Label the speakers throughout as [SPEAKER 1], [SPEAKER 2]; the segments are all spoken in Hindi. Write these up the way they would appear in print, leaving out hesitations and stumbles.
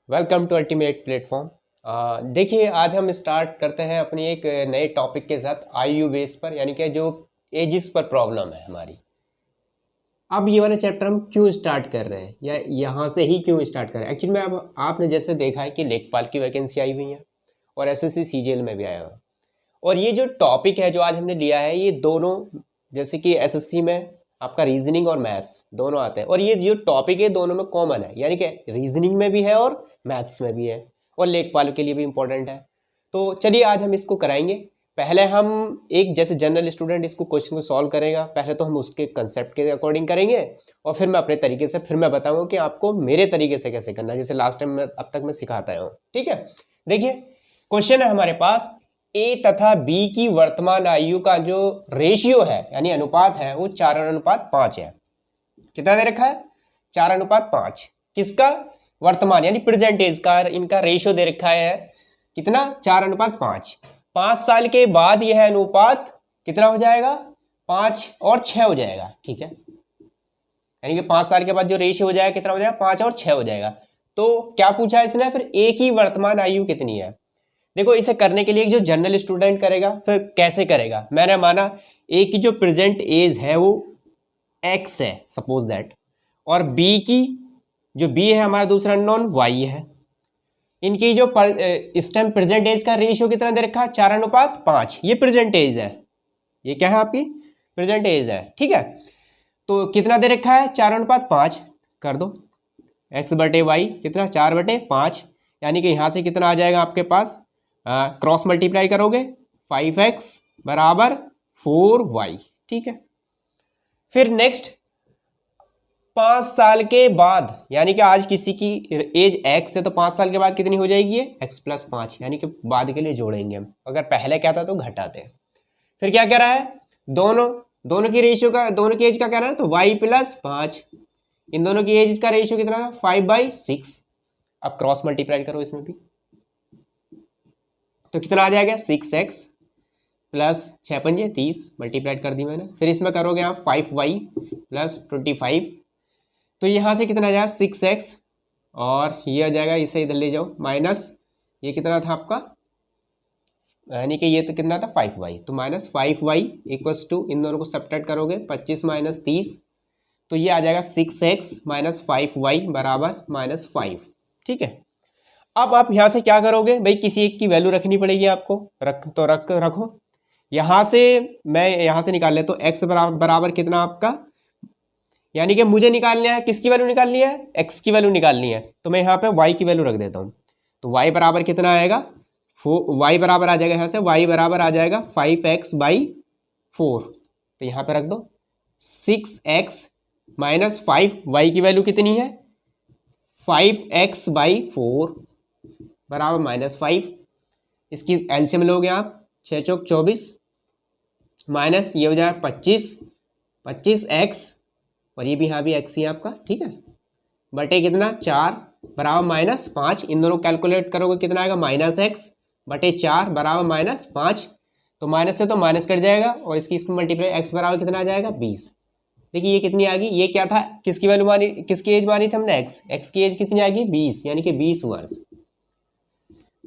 [SPEAKER 1] Welcome to ultimate platform. देखिए, आज हम स्टार्ट करते हैं अपनी एक नए टॉपिक के साथ आईयू बेस पर, यानी कि जो एजिस पर प्रॉब्लम है हमारी। अब ये वाला चैप्टर हम क्यों स्टार्ट कर रहे हैं या यहाँ से ही क्यों स्टार्ट कर रहे हैं? एक्चुअली में अब आपने जैसे देखा है कि लेखपाल की वैकेंसी आई हुई है और एसएससी सीजीएल में भी आया हुआ है। और ये जो टॉपिक है जो आज हमने लिया है, ये दोनों, जैसे कि एसएससी में आपका रीजनिंग और मैथ्स दोनों आते हैं, और ये जो टॉपिक है दोनों में कॉमन है, यानी कि रीजनिंग में भी है और मैथ्स में भी है और लेखपाल के लिए भी इंपॉर्टेंट है। तो चलिए आज हम इसको कराएंगे। पहले हम एक जैसे जनरल स्टूडेंट इसको क्वेश्चन को सॉल्व करेगा, पहले तो हम उसके कंसेप्ट के अकॉर्डिंग करेंगे और फिर मैं अपने तरीके से फिर मैं बताऊंगा कि आपको मेरे तरीके से कैसे करना है, जैसे लास्ट टाइम मैं अब तक मैं सिखाता हूँ। ठीक है, देखिए क्वेश्चन है हमारे पास, ए तथा बी की वर्तमान आयु का जो रेशियो है यानी अनुपात है वो 4:5 है। कितना दे रखा है? 4:5। किसका? वर्तमान यानी प्रेजेंट एज का इनका रेशियो दे रखा है कितना? 4:5। 5 साल के बाद यह अनुपात कितना हो जाएगा? 5 और 6 हो जाएगा। ठीक है, यानी कि 5 साल के बाद जो रेशियो हो जाएगा कितना हो जाएगा? 5 और 6 हो जाएगा। तो क्या पूछा इसने फिर? ए की वर्तमान आयु कितनी है। देखो, इसे करने के लिए जो जनरल स्टूडेंट करेगा फिर कैसे करेगा? मैंने माना ए की जो प्रेजेंट एज है वो एक्स है, सपोज दैट, और बी की जो बी है हमारा दूसरा नॉन वाई है। इनकी जो इस टाइम प्रेजेंट एज का रेशियो कितना दे रखा है? 4:5। ये प्रेजेंट एज है, ये क्या है आपकी प्रेजेंट एज है। ठीक है, तो कितना दे रखा है? 4:5 कर दो, एक्स बटे वाई कितना? 4/5, यानी कि यहां से कितना आ जाएगा आपके पास? क्रॉस मल्टीप्लाई करोगे 5x बराबर 4y। ठीक है, फिर नेक्स्ट 5 साल के बाद, यानी कि आज किसी की एज x है तो 5 साल के बाद कितनी हो जाएगी? ये x+5, यानी कि बाद के लिए जोड़ेंगे हम, अगर पहले क्या था तो घटाते हैं। फिर क्या कह रहा है? दोनों की रेशियो का, दोनों की एज का कह रहा है तो y+5, इन दोनों की एज का रेशियो कितना है? 5/6। अब क्रॉस मल्टीप्लाई करो इसमें भी, तो कितना आ जाएगा? 6x प्लस 6×5 मल्टीप्लाइड कर दी मैंने। फिर इसमें करोगे आप 5y प्लस 25, तो यहाँ से कितना आ जाएगा? 6x, और ये आ जाएगा, इसे इधर ले जाओ, माइनस ये कितना था आपका, यानी कि ये तो कितना था? 5y, तो -5y इक्वल्स टू, इन दोनों को सब्ट्रैक्ट करोगे 25 - 30, तो ये आ जाएगा 6x - 5y बराबर -5। ठीक है, अब आप यहां से क्या करोगे भाई? किसी एक की वैल्यू रखनी पड़ेगी आपको, रखो। यहां से मैं यहां से निकाल ले तो x बराबर कितना आपका, यानी कि मुझे निकालना है किसकी वैल्यू निकालनी है? x की वैल्यू निकालनी है, तो मैं यहाँ पे y की वैल्यू रख देता हूँ। तो y बराबर कितना आएगा? y बराबर आ जाएगा, यहाँ से y बराबर आ जाएगा 5x/4, तो यहाँ पे रख दो 6x - 5, y की वैल्यू कितनी है? 5x/4 बराबर -5। इसकी एलसीएम लोगे आप, 6 चौक 24, माइनस ये हो जाएगा 25x, और ये भी यहाँ भी x ही है आपका। ठीक है, बटे कितना? 4 बराबर -5, इन दोनों कैलकुलेट करोगे कितना आएगा? -x/4 बराबर -5, तो माइनस से तो माइनस कट जाएगा और इसकी मल्टीप्लाई x बराबर कितना आ जाएगा? 20। देखिए ये कितनी आ गई? ये क्या था? किसकी वैल्यू मानी, किसकी एज मानी थी हमने? x की एज कितनी आ गई? 20, यानी कि 20 वर्ष।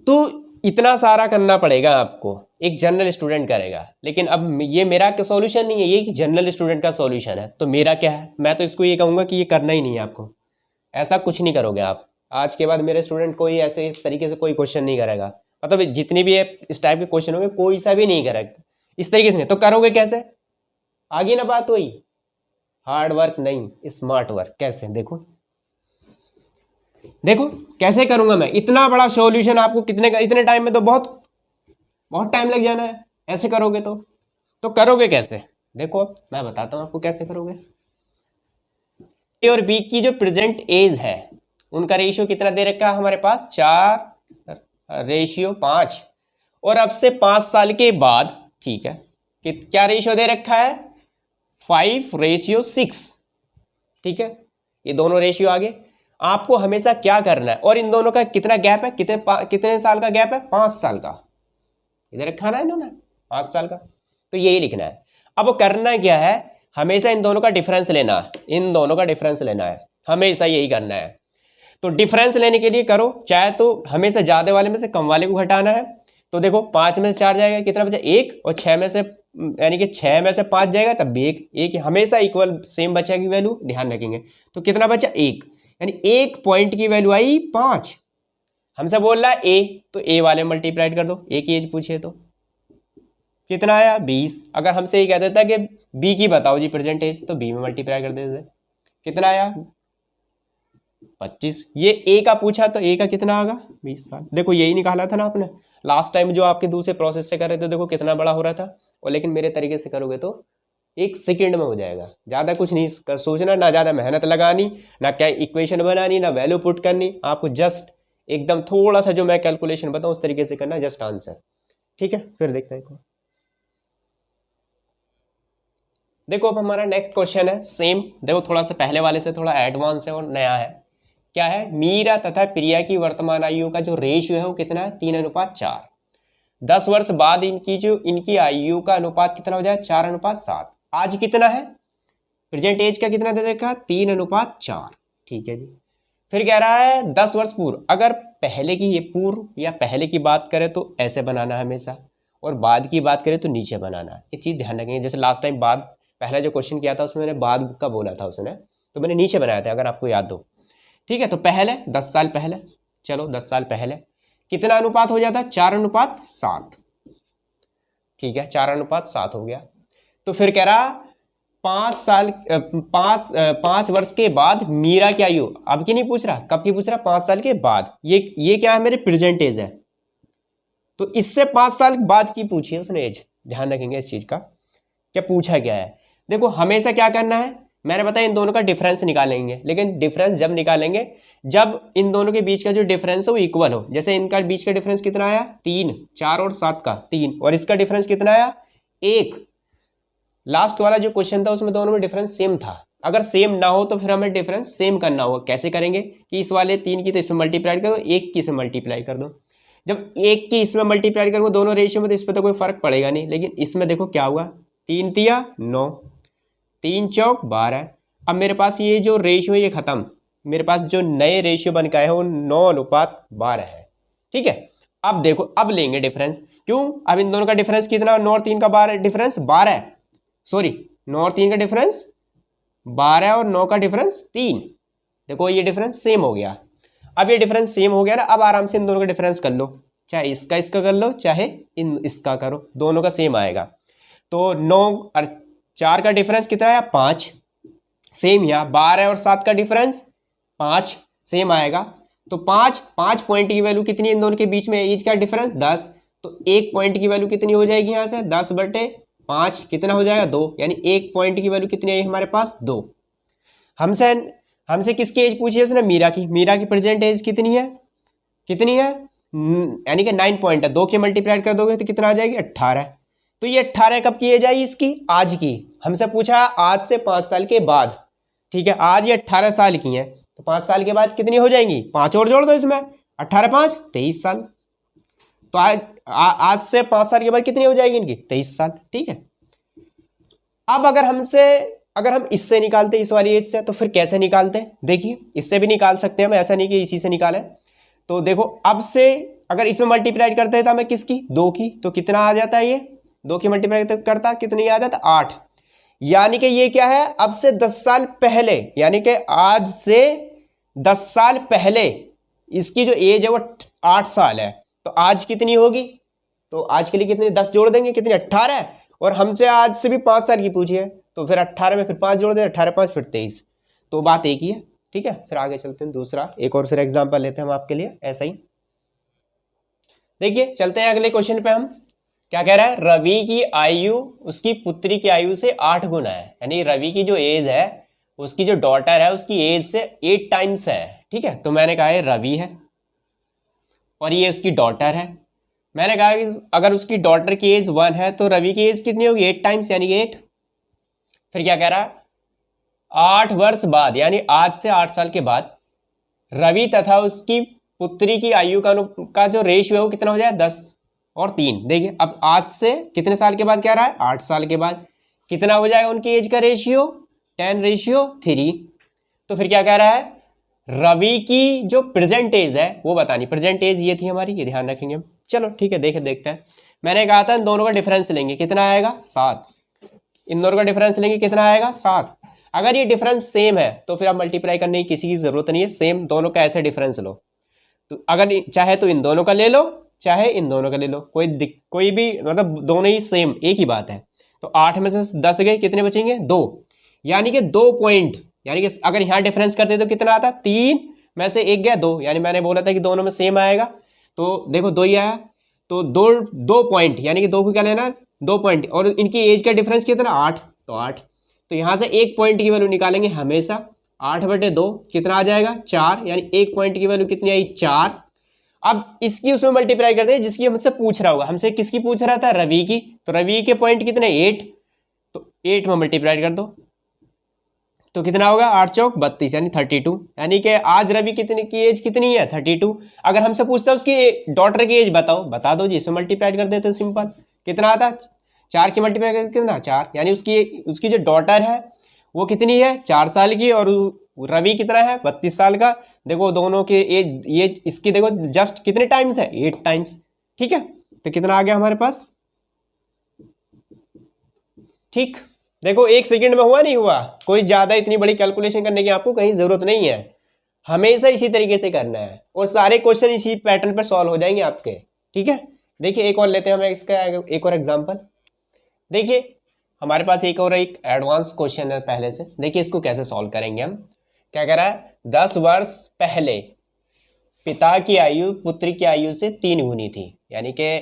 [SPEAKER 1] तो इतना सारा करना पड़ेगा आपको, एक जनरल स्टूडेंट करेगा। लेकिन अब ये मेरा सॉल्यूशन नहीं है, ये एक जनरल स्टूडेंट का सॉल्यूशन है, तो मेरा क्या है? मैं तो इसको ये कहूँगा कि ये करना ही नहीं है आपको, ऐसा कुछ नहीं करोगे आप। आज के बाद मेरे स्टूडेंट कोई ऐसे इस तरीके से कोई क्वेश्चन नहीं करेगा, मतलब जितनी भी इस टाइप के क्वेश्चन होंगे कोई सा भी नहीं करेगा इस तरीके से। नहीं तो करोगे कैसे? आगे ना बात हुई, हार्ड वर्क नहीं स्मार्ट वर्क। कैसे? देखो कैसे करूंगा मैं इतना बड़ा सॉल्यूशन आपको, कितने का? इतने टाइम में तो बहुत टाइम लग जाना है। ऐसे करोगे तो करोगे कैसे? देखो मैं बताता हूं आपको कैसे करोगे। ए और बी की जो प्रेजेंट एज है उनका रेशियो कितना दे रखा है हमारे पास? 4:5, और अब से 5 साल के बाद, ठीक है, क्या रेशियो दे रखा है? 5:6। ठीक है, ये दोनों रेशियो आगे। आपको हमेशा क्या करना है, और इन दोनों का कितना गैप है? कितने साल का गैप है? 5 साल का। इधर रखा ना इन्होंने 5 साल का, तो यही लिखना है। अब वो करना क्या है? हमेशा इन दोनों का डिफरेंस लेना है, इन दोनों का डिफरेंस लेना है, हमेशा यही करना है। तो डिफरेंस लेने के लिए करो, चाहे तो हमेशा ज़्यादा वाले में से कम वाले को घटाना है। तो देखो 5 में से 4 जाएगा, कितना बचा 1, और 6 में से यानी कि 6 में से 5 जाएगा तब भी 1, एक हमेशा इक्वल सेम बचेगी वैल्यू, ध्यान रखेंगे। तो कितना बचा 1, यानी 1 पॉइंट की वैल्यू आई 5। हमसे बोल रहा है ए, तो ए वाले मल्टीप्लाइड कर दो, ए की एज पूछिए तो कितना आया 20। अगर हमसे ये कह देता कि बी की बताओ जी परसेंटेज, तो बी में मल्टीप्लाई कर देते, कितना आया 25। ये ए का पूछा तो ए का कितना आएगा 20 साल। देखो यही निकाला था ना आपने लास्ट टाइम जो आपके दूसरे प्रोसेस से कर रहे थे, देखो कितना बड़ा हो रहा था। और लेकिन मेरे तरीके से करोगे तो 1 सेकेंड में हो जाएगा, ज़्यादा कुछ नहीं सोचना, ना ज़्यादा मेहनत लगानी, ना क्या इक्वेशन बनानी, ना वैल्यू पुट करनी, आपको जस्ट एकदम थोड़ा सा जो मैं कैलकुलेशन बताऊँ उस तरीके से करना, जस्ट आंसर। ठीक है, फिर देखते हैं। देखो अब हमारा नेक्स्ट क्वेश्चन है सेम, देखो थोड़ा सा पहले वाले से थोड़ा एडवांस है और नया है। क्या है, मीरा तथा प्रिया की वर्तमान आयु का जो रेशियो है वो कितना है 3:4। 10 वर्ष बाद इनकी आयु का अनुपात कितना हो जाए 4:7। आज कितना है, प्रेजेंट एज का कितना दे देखा 3:4। ठीक है जी। फिर कह रहा है 10 वर्ष पूर्व, अगर पहले की ये पूर्व या पहले की बात करें तो ऐसे बनाना हमेशा, और बाद की बात करें तो नीचे बनाना। ये चीज़ ध्यान रखेंगे। जैसे लास्ट टाइम बाद पहला जो क्वेश्चन किया था उसमें मैंने बाद का बोला था उसने, तो मैंने नीचे बनाया था अगर आपको याद हो। ठीक है, तो पहले 10 साल पहले, चलो 10 साल पहले कितना अनुपात हो जाता है 4:7। ठीक है, 4:7 हो गया। तो फिर कह रहा 5 वर्ष के बाद मीरा की आयु, अब की नहीं पूछ रहा, कब की पूछ रहा 5 साल के बाद। ये क्या है मेरे प्रेजेंट एज है, तो इससे 5 साल बाद की पूछी है उसने एज। ध्यान रखेंगे इस चीज का, क्या पूछा गया है। देखो हमेशा क्या करना है, मैंने बताया इन दोनों का डिफरेंस निकालेंगे, लेकिन डिफरेंस जब निकालेंगे जब इन दोनों के बीच का जो डिफरेंस है वो इक्वल हो। जैसे इनका बीच का डिफरेंस कितना आया 3, 4 और 7 का 3, और इसका डिफरेंस कितना आया 1। लास्ट वाला जो क्वेश्चन था उसमें दोनों में डिफरेंस सेम था। अगर सेम ना हो तो फिर हमें डिफरेंस सेम करना होगा। कैसे करेंगे कि इस वाले 3 की तो इसमें मल्टीप्लाई कर दो, 1 की इसमें मल्टीप्लाई कर दो। जब 1 की इसमें मल्टीप्लाई करूँगा दोनों रेशियो में तो इस पर तो कोई फर्क पड़ेगा नहीं, लेकिन इसमें देखो क्या हुआ 3 तिया 9, 3 चौक 12। अब मेरे पास ये जो रेशियो है ये खत्म, मेरे पास जो नए रेशियो बन के आए हैं वो 9:12 है। ठीक है, अब देखो अब लेंगे डिफरेंस, क्यों, अब इन दोनों का डिफरेंस कितना 9 और 3 का 12 डिफरेंस 12, सॉरी 9 और 3 का डिफरेंस 12 और 9 का डिफरेंस 3। देखो ये डिफरेंस सेम हो गया। अब ये डिफरेंस सेम हो गया ना, अब आराम से इन दोनों का डिफरेंस कर लो, चाहे इसका कर लो चाहे इसका करो, दोनों का सेम आएगा। तो 9 और 4 का डिफरेंस कितना आया 5, सेम यहाँ 12 और 7 का डिफरेंस 5 सेम आएगा। तो 5 पॉइंट की वैल्यू कितनी इन दोनों के बीच में, एज का डिफरेंस 10, तो 1 पॉइंट की वैल्यू कितनी हो जाएगी यहाँ से 10/5 कितना हो जाएगा 2, यानी 1 पॉइंट की वैल्यू कितनी आई हमारे पास 2। हमसे किसकी एज पूछी है उसने, मीरा की। मीरा की प्रेजेंट एज कितनी है यानी कि 9 पॉइंट है, 2 की मल्टीप्लाई कर दोगे तो कितना आ जाएगी 18। तो ये 18 कब की एज आई इसकी, आज की। हमसे पूछा आज से 5 साल के बाद। ठीक है, आज ये 18 साल की है, तो 5 साल के बाद कितनी हो जाएंगी, 5 और जोड़ दो इसमें, 18 5 23 साल। तो आज से 5 साल के बाद कितनी हो जाएगी इनकी 23 साल। ठीक है, अब अगर हम इससे निकालते इस वाली एज से, तो फिर कैसे निकालते, देखिए इससे भी निकाल सकते हैं हम, ऐसा नहीं कि इसी से निकालें। तो देखो अब से अगर इसमें मल्टीप्लाई करते हैं तो हमें किसकी 2 की, तो कितना आ जाता है ये 2 की मल्टीप्लाई करता कितनी आ जाता 8। यानी कि ये क्या है, अब से 10 साल पहले, यानी कि आज से 10 साल पहले इसकी जो एज है वो 8 साल है। तो आज कितनी होगी, तो आज के लिए कितनी 10 जोड़ देंगे कितनी 18, और हमसे आज से भी 5 साल की पूछी है, तो फिर 18 में फिर 5 जोड़ दें, 18 5 फिर 23, तो बात एक ही है। ठीक है, फिर आगे चलते हैं, दूसरा एक और फिर एग्जाम्पल लेते हैं हम आपके लिए ऐसा ही। देखिए चलते हैं अगले क्वेश्चन पे। हम क्या कह रहा है, रवि की आयु उसकी पुत्री की आयु से 8 गुना है, यानी रवि की जो एज है उसकी जो डॉटर है उसकी एज से 8 टाइम्स है। ठीक है, तो मैंने कहा है रवि है और ये उसकी डॉटर है। मैंने कहा कि अगर उसकी डॉटर की एज 1 है तो रवि की एज कितनी होगी 8 टाइम्स, यानी 8। फिर क्या कह रहा है, 8 वर्ष बाद यानी आज से 8 साल के बाद रवि तथा उसकी पुत्री की आयु का जो रेशियो है वो कितना हो जाए 10 और 3। देखिए अब आज से कितने साल के बाद कह रहा है 8 साल के बाद कितना हो जाएगा उनकी एज का रेशियो 10:3। तो फिर क्या कह रहा है, रवि की जो प्रेजेंट एज है वो बतानी। प्रेजेंट एज ये थी हमारी, ये ध्यान रखेंगे हम। चलो ठीक है, देखते हैं। मैंने कहा था इन दोनों का डिफरेंस लेंगे, कितना आएगा 7। इन दोनों का डिफरेंस लेंगे, कितना आएगा 7। अगर ये डिफरेंस सेम है तो फिर आप मल्टीप्लाई करने की किसी की जरूरत नहीं है, सेम दोनों का ऐसे डिफरेंस लो। तो अगर चाहे तो इन दोनों का ले लो, चाहे इन दोनों का ले लो, कोई भी मतलब दोनों ही सेम, एक ही बात है। तो 8 में से 10 गए, कितने बचेंगे 2, यानी कि 2 पॉइंट। यानी कि अगर यहां डिफरेंस करते तो कितना आता, 3 में से 1 गया 2, यानी मैंने बोला था कि दोनों में सेम आएगा, तो देखो 2 ही आया। तो 2 पॉइंट, यानी कि 2 को क्या लेना, 2 पॉइंट, और इनकी एज का डिफरेंस कितना 8, तो 8। तो यहां से 1 पॉइंट की वैल्यू निकालेंगे हमेशा, 8/2 कितना आ जाएगा 4, यानी 1 पॉइंट की वैल्यू कितनी आई 4। अब इसकी उसमें मल्टीप्लाई करते हैं जिसकी हमसे पूछ रहा होगा, हमसे किसकी पूछ रहा था, रवि की। तो रवि के पॉइंट कितने 8, तो 8 में मल्टीप्लाई कर दो तो कितना होगा 8 चौक 32, यानी 32। यानी कि आज रवि कितनी की एज कितनी है 32। अगर हमसे पूछता है उसकी डॉटर की एज बताओ, बता दो जी, इसमें मल्टीप्लाई कर देते सिंपल। कितना आता 4 की मल्टीप्लाई करके कितना 4, यानी उसकी जो डॉटर है वो कितनी है 4 साल की, और रवि कितना है 32 साल का। देखो दोनों के एज, ये इसकी देखो जस्ट कितने टाइम्स है 8 टाइम्स। ठीक है, तो कितना आ गया हमारे पास, ठीक। देखो 1 सेकंड में हुआ नहीं हुआ, कोई ज्यादा इतनी बड़ी कैलकुलेशन करने की आपको कहीं जरूरत नहीं है, हमेशा इसी तरीके से करना है और सारे क्वेश्चन इसी पैटर्न पर सॉल्व हो जाएंगे आपके। ठीक है, देखिए एक और लेते हैं हम इसका एक और एग्जांपल। देखिए हमारे पास एक एडवांस क्वेश्चन है पहले से, देखिए इसको कैसे सॉल्व करेंगे हम। क्या कह रहा है, 10 वर्ष पहले पिता की आयु पुत्री की आयु से 3 गुनी थी, यानी कि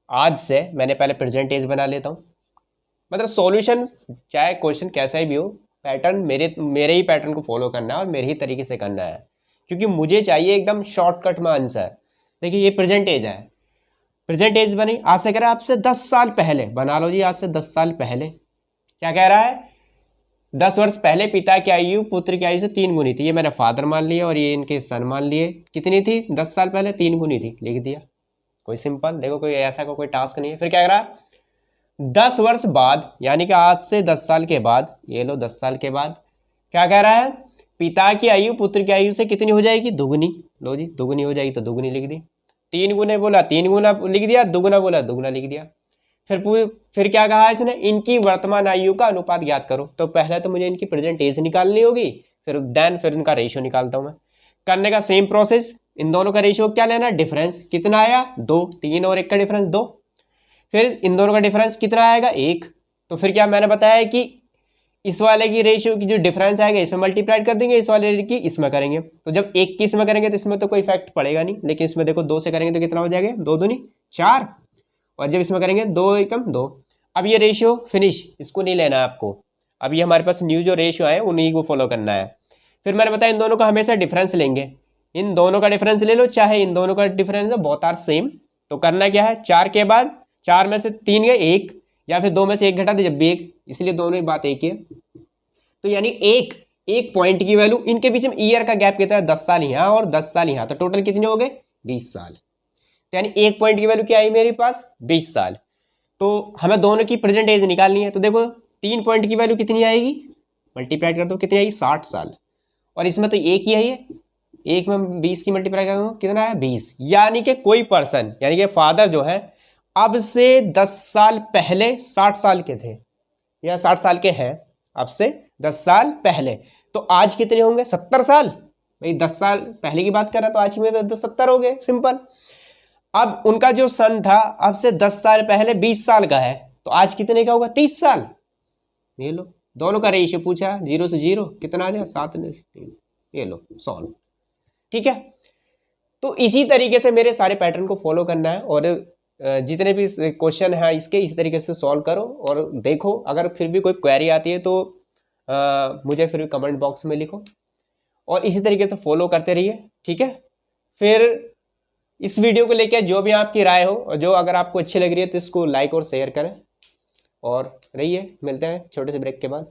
[SPEAKER 1] आज से, मैंने पहले प्रेजेंट एज बना लेता हूँ, मतलब सॉल्यूशन चाहे क्वेश्चन कैसा ही भी हो, पैटर्न मेरे ही पैटर्न को फॉलो करना है और मेरे ही तरीके से करना है, क्योंकि मुझे चाहिए एकदम शॉर्टकट में आंसर। देखिए ये प्रेजेंट एज है, प्रेजेंट एज बनी, आज से कह रहा है आपसे 10 साल पहले, बना लो जी आज से 10 साल पहले। क्या कह रहा है, 10 वर्ष पहले पिता की आयु पुत्र की आयु से 3 गुनी थी, ये मैंने फादर मान लिया और ये इनके सन मान लिए। कितनी थी 10 साल पहले 3 गुनी थी, लिख दिया। कोई सिंपल, देखो कोई ऐसा कोई टास्क नहीं है। फिर क्या कह रहा है, 10 वर्ष बाद, यानी कि आज से 10 साल के बाद, ये लो 10 साल के बाद, क्या कह रहा है, पिता की आयु पुत्र की आयु से कितनी हो जाएगी, दुगुनी। लो जी दुगुनी हो जाएगी तो दुगुनी लिख दी, 3 गुने बोला 3 गुना लिख दिया, दुगुना बोला दुगुना लिख दिया। फिर क्या कहा इसने, इनकी वर्तमान आयु का अनुपात ज्ञात करो। तो पहले तो मुझे इनकी प्रेजेंट एज निकालनी होगी, फिर इनका रेशियो निकालता हूं मैं। करने का सेम प्रोसेस, इन दोनों का रेशियो क्या लेना, डिफरेंस कितना आया 2, 3 और 1 का डिफरेंस 2। फिर इन दोनों का डिफरेंस कितना आएगा 1। तो फिर क्या मैंने बताया कि इस वाले की रेशियो की जो डिफरेंस आएगा इसमें मल्टीप्लाई कर देंगे, इस वाले की इसमें करेंगे। तो जब 1 की इसमें करेंगे तो इसमें तो कोई इफेक्ट पड़ेगा नहीं, लेकिन इसमें देखो 2 से करेंगे तो कितना हो जाएगा 2 दूनी 4, और जब इसमें करेंगे 2 एकम 2। अब ये रेशियो फिनिश, इसको नहीं लेना है आपको। अब ये हमारे पास न्यू जो रेशियो है उन्हीं को फॉलो करना है। फिर मैंने बताया इन दोनों का हमेशा डिफरेंस लेंगे, इन दोनों का डिफरेंस ले लो चाहे इन दोनों का डिफरेंस है, बोथ आर सेम। तो करना क्या है, 4 के बाद 4 में से 3 गए 1, या फिर 2 में से 1 घटा दे जब भी 1, इसलिए दोनों ही बात एक ही है। तो यानी एक पॉइंट की वैल्यू, इनके बीच में ईयर का गैप कितना है 10 साल यहाँ और 10 साल यहाँ, तो टोटल कितने हो गए 20 साल। तो यानी 1 पॉइंट की वैल्यू क्या आई मेरे पास 20 साल। तो हमें दोनों की प्रेजेंट एज निकालनी है, तो देखो 3 पॉइंट की वैल्यू कितनी आएगी, मल्टीप्लाई कर दो कितनी आएगी 60 साल, और इसमें तो एक ही है, ये 1 में 20 की मल्टीप्लाई कर दो कितना है 20। यानी कि कोई पर्सन, यानी कि फादर जो है अब से 10 साल पहले 60 साल के थे, या 60 साल के हैं अब से 10 साल पहले, तो आज कितने होंगे 70 साल। भाई 10 साल पहले की बात कर रहा तो आज में तो 70 हो गए, सिंपल। अब उनका जो सन था अब से 10 साल पहले 20 साल का है, तो आज कितने का होगा 30 साल। ये लो दोनों का रेशियो पूछा 0 से 0 कितना आ जाए 7 में 3, ये लो सॉल्व। ठीक है, तो इसी तरीके से मेरे सारे पैटर्न को फॉलो करना है, और जितने भी क्वेश्चन हैं इसके इस तरीके से सॉल्व करो और देखो। अगर फिर भी कोई क्वेरी आती है तो मुझे फिर कमेंट बॉक्स में लिखो, और इसी तरीके से फॉलो करते रहिए। ठीक है, फिर इस वीडियो को लेकर जो भी आपकी राय हो, और जो अगर आपको अच्छी लग रही है तो इसको लाइक और शेयर करें, और रहिए, मिलते हैं छोटे से ब्रेक के बाद।